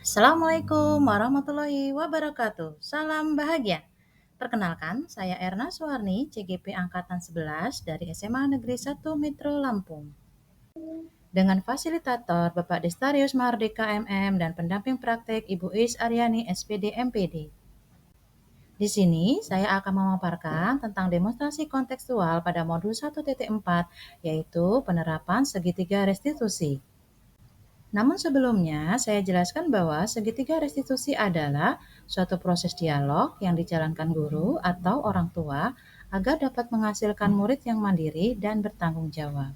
Assalamualaikum warahmatullahi wabarakatuh. Salam bahagia. Perkenalkan, saya Erna Suwarni, CGP Angkatan 11 dari SMA Negeri 1 Metro Lampung. Dengan fasilitator Bapak Destarius Mardika MM dan pendamping praktek Ibu Is Aryani SPD MPD. Di sini saya akan memaparkan tentang demonstrasi kontekstual pada modul 1.4, yaitu penerapan segitiga restitusi. Namun sebelumnya, saya jelaskan bahwa segitiga restitusi adalah suatu proses dialog yang dijalankan guru atau orang tua agar dapat menghasilkan murid yang mandiri dan bertanggung jawab.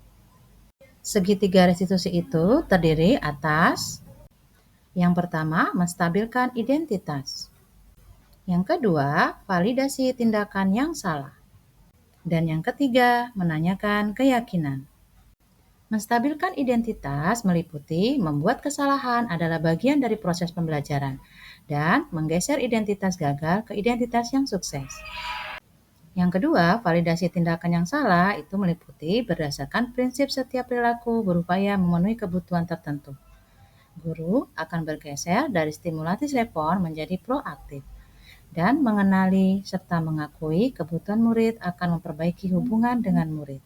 Segitiga restitusi itu terdiri atas yang pertama, menstabilkan identitas. Yang kedua, validasi tindakan yang salah. Dan yang ketiga, menanyakan keyakinan. Menstabilkan identitas meliputi membuat kesalahan adalah bagian dari proses pembelajaran dan menggeser identitas gagal ke identitas yang sukses. Yang kedua, validasi tindakan yang salah itu meliputi berdasarkan prinsip setiap perilaku berupaya memenuhi kebutuhan tertentu. Guru akan bergeser dari stimulatif respon menjadi proaktif dan mengenali serta mengakui kebutuhan murid akan memperbaiki hubungan dengan murid.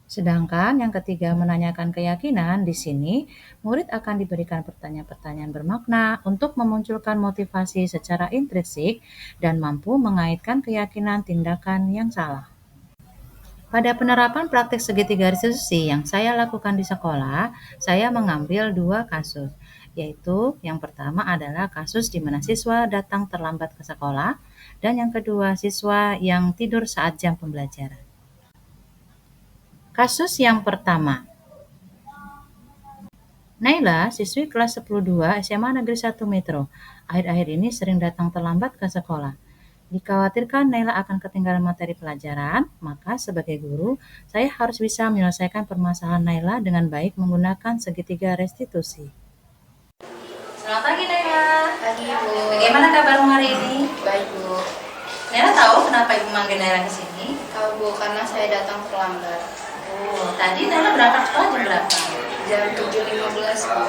Sedangkan yang ketiga menanyakan keyakinan, di sini murid akan diberikan pertanyaan-pertanyaan bermakna untuk memunculkan motivasi secara intrinsik dan mampu mengaitkan keyakinan tindakan yang salah. Pada penerapan praktik segitiga restitusi yang saya lakukan di sekolah, saya mengambil 2 kasus, yaitu yang pertama adalah kasus di mana siswa datang terlambat ke sekolah dan yang kedua siswa yang tidur saat jam pembelajaran. Kasus yang pertama, Naila, siswi kelas 10-2 SMA Negeri 1 Metro, akhir-akhir ini sering datang terlambat ke sekolah. Dikhawatirkan Naila akan ketinggalan materi pelajaran, maka sebagai guru, saya harus bisa menyelesaikan permasalahan Naila dengan baik menggunakan segitiga restitusi. Selamat pagi Naila. Pagi Bu. Bagaimana kabarmu hari ini? Baik Bu. Naila tahu kenapa Ibu manggil Naila ke sini? Tahu Bu, karena saya datang terlambat. Oh, tadi Naila berangkat sekolah jam berapa? Jam 7.15 Bu.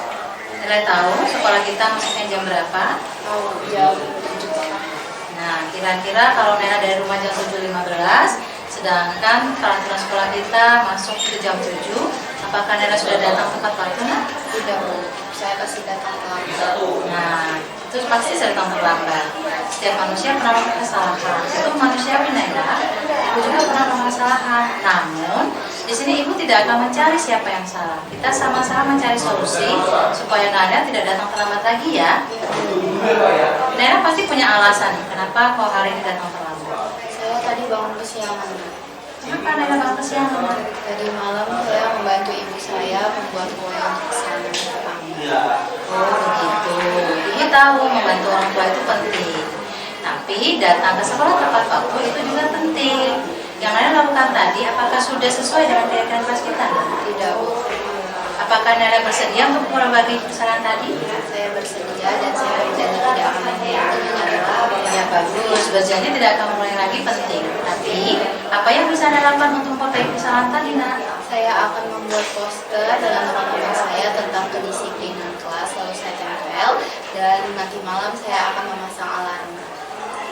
Naila tahu sekolah kita masuknya jam berapa? Tahu jam 7.30. Nah, kira-kira kalau Naila dari rumah jam 7.15, sedangkan peraturan sekolah kita masuk ke jam 7, apakah Naila sudah datang tepat waktu? Tidak Bu, saya pasti datang terlambat. Nah, itu pasti saya datang terlambat. Setiap manusia pernah melakukan kesalahan. Itu manusiawi Naila. Ibu juga pernah melakukan kesalahan. Namun, di sini ibu tidak akan mencari siapa yang salah. Kita sama-sama mencari solusi supaya Naila tidak datang terlambat lagi ya. Naila pasti punya alasan kenapa kok hari ini datang terlambat. Saya tadi bangun kesiangan Bu. Kenapa Naila bangun kesiangan? Tadi malam saya membantu ibu saya membuat kue untuk pesanan kami. Oh begitu. Ibu tahu membantu orang tua itu penting. Tapi datang ke sekolah tepat waktu itu juga penting. Yang Naila lakukan tadi, apakah sudah sesuai dengan keyakinan kelas kita? Tidak Bu. Apakah Naila bersedia untuk berbagi pesanan tadi? Saya bersedia dan saya berjanji tidak akan mengulanginya lagi. Ya bagus, berjanji tidak akan mengulangi lagi penting. Tapi apa yang bisa Naila lakukan untuk memperbaiki kesalahan tadi, Nak? Saya akan membuat poster dengan teman-teman saya tentang kedisiplinan kelas, lalu saya tempel dan nanti malam saya akan memasang alarm.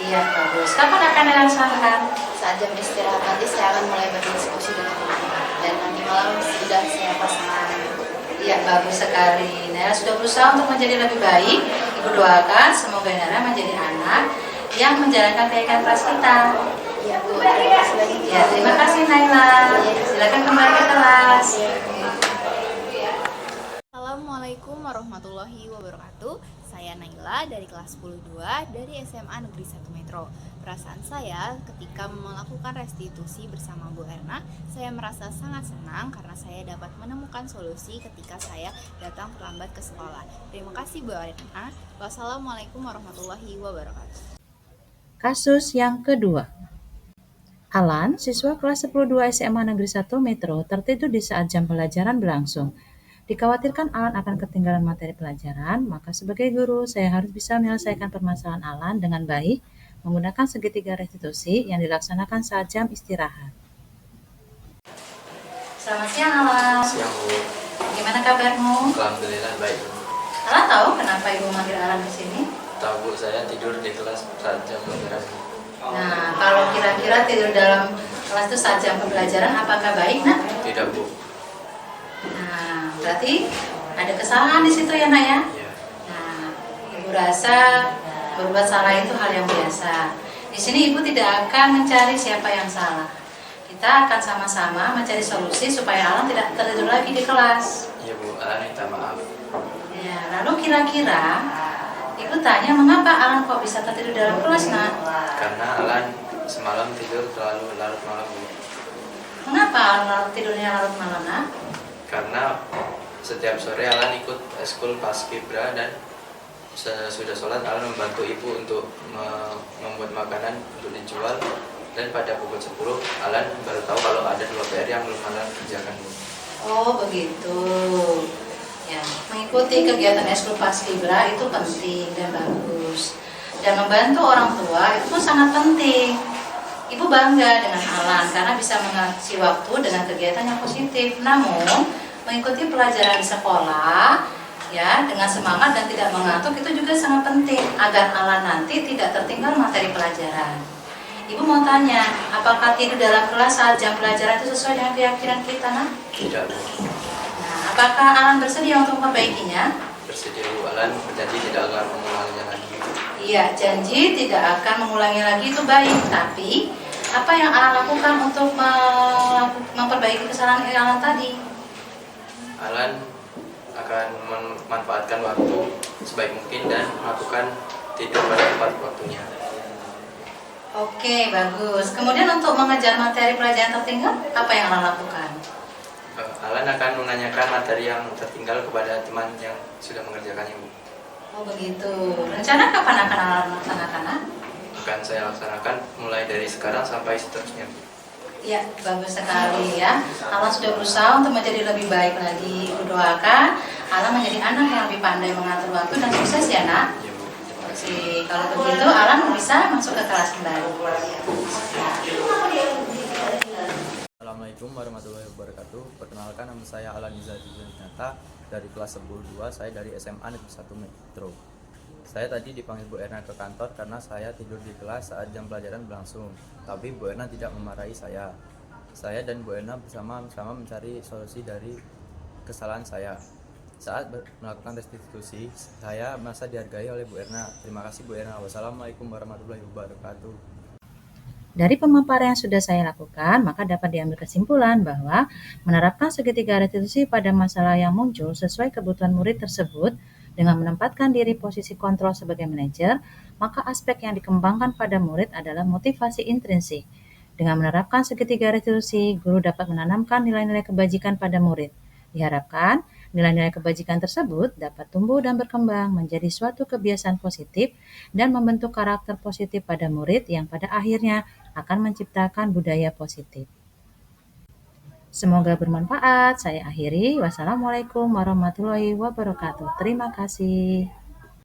Iya bagus. Kapan akan Naila laksanakan? Saat jam istirahat nanti saya akan mulai berdiskusi dengan teman-teman dan nanti malam sudah saya pasang alarm. Iya bagus sekali. Naila sudah berusaha untuk menjadi lebih baik. Ibu doakan semoga Naila menjadi anak yang menjalankan keyakinan kelas kita. Iya Bu, terima kasih banyak. Ya, terima kasih Naila. Silakan kembali ke kelas. Assalamualaikum warahmatullahi wabarakatuh. Saya Naila dari kelas 10-2 dari SMA Negeri 1 Metro. Perasaan saya ketika melakukan restitusi bersama Bu Erna, saya merasa sangat senang karena saya dapat menemukan solusi ketika saya datang terlambat ke sekolah. Terima kasih Bu Erna. Wassalamualaikum warahmatullahi wabarakatuh. Kasus yang kedua. Alan, siswa kelas 10-2 SMA Negeri 1 Metro, tertidur di saat jam pelajaran berlangsung. Dikhawatirkan Alan akan ketinggalan materi pelajaran, maka sebagai guru saya harus bisa menyelesaikan permasalahan Alan dengan baik menggunakan segitiga restitusi yang dilaksanakan saat jam istirahat. Selamat siang Alan. Siang Bu. Gimana kabarmu? Alhamdulillah baik. Alan tahu kenapa kenapa Ibu memanggil Alan ke sini? Tahu Bu, saya tidur di kelas saat jam pelajaran. Nah, kalau kira-kira tidur dalam kelas itu saat jam pembelajaran, apakah baik, Nak? Tidak Bu. Nah, berarti ada kesalahan di situ ya, Nak ya? Iya. Nah, Ibu rasa berbuat salah itu hal yang biasa. Di sini Ibu tidak akan mencari siapa yang salah. Kita akan sama-sama mencari solusi supaya Alan tidak tertidur lagi di kelas. Iya Bu, Alan minta maaf. Ya, lalu kira-kira Ibu tanya mengapa Alan kok bisa tertidur dalam kelas, Nak? Karena Alan semalam tidur terlalu larut malam Bu. Mengapa Alan tidurnya larut malam, Nak? Karena setiap sore Alan ikut eskul paskibra dan sesudah sholat Alan membantu ibu untuk membuat makanan untuk dijual, dan pada pukul 10 Alan baru tahu kalau ada 2 PR yang belum Alan kerjakan Bu. Oh, begitu. Ya, mengikuti kegiatan eskul paskibra itu penting dan bagus. Dan membantu orang tua itu pun sangat penting. Ibu bangga dengan Alan karena bisa mengisi waktu dengan kegiatan yang positif. Namun, mengikuti pelajaran di sekolah ya dengan semangat dan tidak mengantuk itu juga sangat penting agar Alan nanti tidak tertinggal materi pelajaran. Ibu mau tanya, apakah tidur dalam kelas saat jam pelajaran itu sesuai dengan keyakinan kita, Nak? Tidak Bu. Nah, apakah Alan bersedia untuk memperbaikinya? Bersedia Bu, Alan berjanji tidak akan mengulanginya lagi. Iya, janji tidak akan mengulangi lagi itu baik, tapi apa yang Alan lakukan untuk memperbaiki kesalahan Alan tadi? Alan akan memanfaatkan waktu sebaik mungkin dan melakukan tidur pada tepat waktunya. Oke, bagus. Kemudian untuk mengejar materi pelajaran tertinggal, apa yang Alan lakukan? Alan akan menanyakan materi yang tertinggal kepada teman yang sudah mengerjakannya Bu. Oh begitu. Rencana kapan akan Alan laksanakan? Akan saya laksanakan mulai dari sekarang sampai seterusnya Bu. Ya, bagus sekali ya. Alan sudah berusaha untuk menjadi lebih baik lagi. Ibu doakan Alan menjadi anak yang lebih pandai mengatur waktu dan sukses ya, Nak. Ya Bu, terima kasih. Oke, kalau begitu Alan bisa masuk ke kelas kembali. Assalamualaikum warahmatullahi wabarakatuh. Perkenalkan, nama saya Alan Izadi Dinata dari kelas 10-2. Saya dari SMA Negeri 1 Metro. Saya tadi dipanggil Bu Erna ke kantor karena saya tidur di kelas saat jam pelajaran berlangsung. Tapi Bu Erna tidak memarahi saya. Saya dan Bu Erna bersama-sama mencari solusi dari kesalahan saya. Saat melakukan restitusi, saya merasa dihargai oleh Bu Erna. Terima kasih Bu Erna. Wassalamualaikum warahmatullahi wabarakatuh. Dari pemaparan yang sudah saya lakukan, maka dapat diambil kesimpulan bahwa menerapkan segitiga restitusi pada masalah yang muncul sesuai kebutuhan murid tersebut dengan menempatkan diri posisi kontrol sebagai manajer, maka aspek yang dikembangkan pada murid adalah motivasi intrinsik. Dengan menerapkan segitiga restitusi, guru dapat menanamkan nilai-nilai kebajikan pada murid. Diharapkan nilai-nilai kebajikan tersebut dapat tumbuh dan berkembang menjadi suatu kebiasaan positif dan membentuk karakter positif pada murid yang pada akhirnya akan menciptakan budaya positif. Semoga bermanfaat. Saya akhiri. Wassalamualaikum warahmatullahi wabarakatuh. Terima kasih.